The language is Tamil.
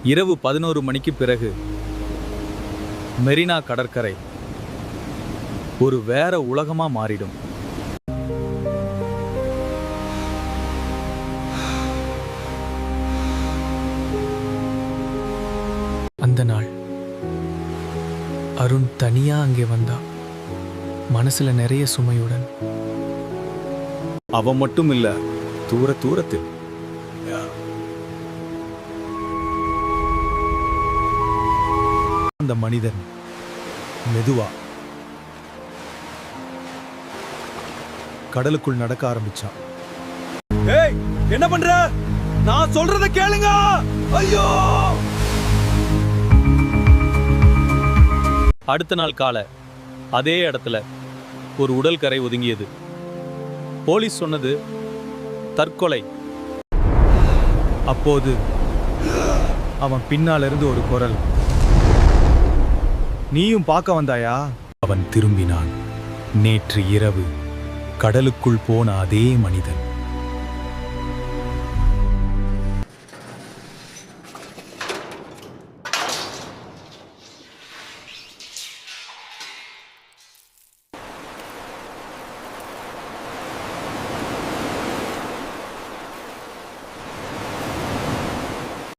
இரவு 11 மணிக்கு பிறகு மெரினா கடற்கரை ஒரு வேற உலகமா மாறிடும். அந்த நாள் அருண் தனியா அங்கே வந்தா, மனசுல நிறைய சுமையுடன். அவன் மட்டும் இல்ல, தூரத்தில் அந்த மனிதன் மெதுவா கடலுக்குள் நடக்க ஆரம்பிச்சான். ஏய், என்ன பண்ற? நான் சொல்றத கேளுங்க. ஐயோ! அடுத்த நாள் காலை அதே இடத்துல ஒரு உடல் கரை ஒதுங்கியது. போலீஸ் சொன்னது தற்கொலை. அப்போது அவன் பின்னாலிருந்து ஒரு குரல், நீயும் பார்க்க வந்தாயா? அவன் திரும்பினான். நேற்று இரவு கடலுக்குள் போன அதே மனிதன்.